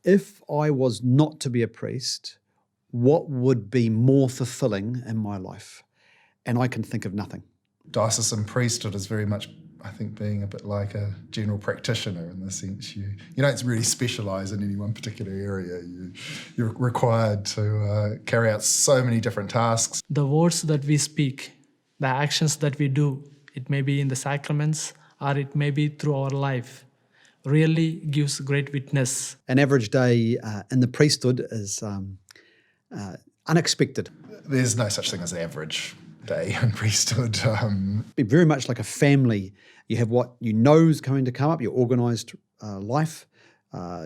If I was not to be a priest, what would be more fulfilling in my life? And I can think of nothing. Diocesan priesthood is very much, I think, being a bit like a general practitioner in the sense you don't really specialise in any one particular area. You're required to carry out so many different tasks. The words that we speak, the actions that we do, it may be in the sacraments or it may be through our life, really gives great witness. An average day in the priesthood is unexpected. There's no such thing as an average day in priesthood. Be very much like a family. You have what you know is going to come up, your organised life,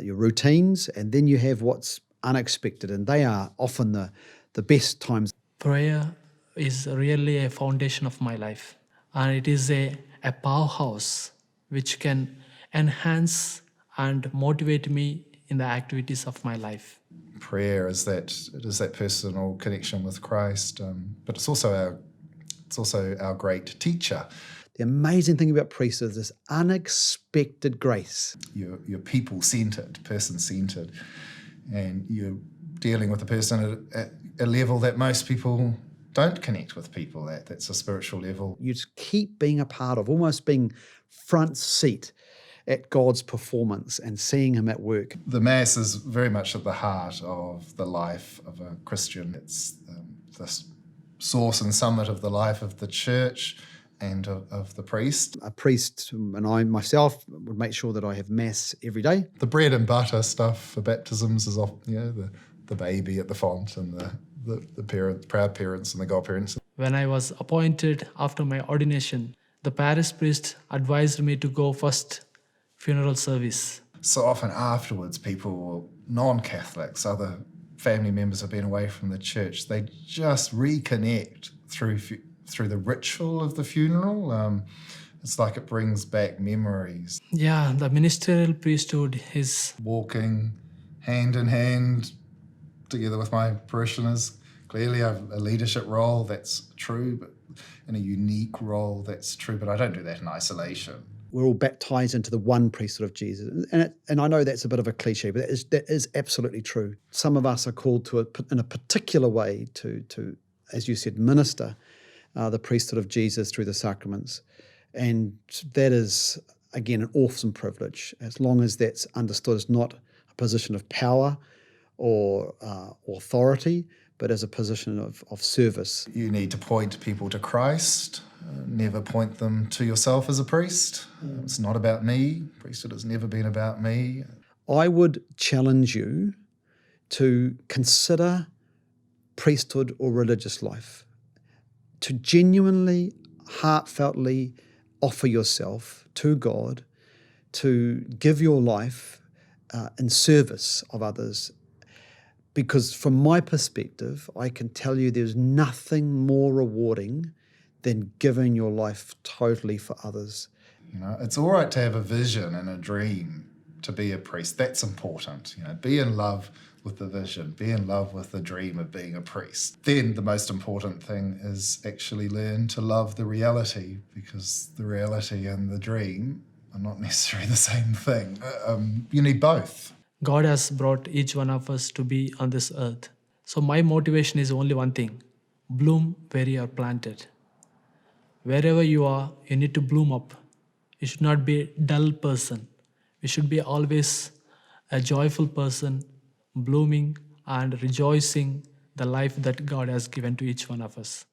your routines, and then you have what's unexpected, and they are often the best times. Prayer is really a foundation of my life, and it is a powerhouse which can enhance and motivate me in the activities of my life. Prayer is that personal connection with Christ, but it's also our great teacher. The amazing thing about priesthood is this unexpected grace. You're people-centred, person-centred, and you're dealing with a person at a level that most people don't connect with people at. That's a spiritual level. You just keep being a part of, almost being front seat at God's performance and seeing him at work. The Mass is very much at the heart of the life of a Christian. It's the source and summit of the life of the Church and of the priest. A priest, and I myself, would make sure that I have Mass every day. The bread and butter stuff for baptisms is often, the baby at the font and the proud parents and the godparents. When I was appointed after my ordination, the parish priest advised me to go first funeral service. So often afterwards, people, non-Catholics, other family members have been away from the church, they just reconnect through the ritual of the funeral. It's like it brings back memories. Yeah, the ministerial priesthood is walking hand in hand together with my parishioners. Clearly I have a leadership role, that's true, but in a unique role, that's true, but I don't do that in isolation. We're all baptised into the one priesthood of Jesus. And I know that's a bit of a cliche, but that is absolutely true. Some of us are called to, in a particular way, to as you said, minister the priesthood of Jesus through the sacraments. And that is, again, an awesome privilege, as long as that's understood as not a position of power or authority, but as a position of service. You need to point people to Christ, never point them to yourself as a priest. It's not about me. Priesthood has never been about me. I would challenge you to consider priesthood or religious life, to genuinely, heartfeltly offer yourself to God, to give your life in service of others. Because from my perspective, I can tell you there's nothing more rewarding than giving your life totally for others. It's all right to have a vision and a dream to be a priest. That's important. Be in love with the vision, be in love with the dream of being a priest. Then the most important thing is actually learn to love the reality, because the reality and the dream are not necessarily the same thing. You need both. God has brought each one of us to be on this earth. So my motivation is only one thing: bloom where you are planted. Wherever you are, you need to bloom up. You should not be a dull person. You should be always a joyful person, blooming and rejoicing the life that God has given to each one of us.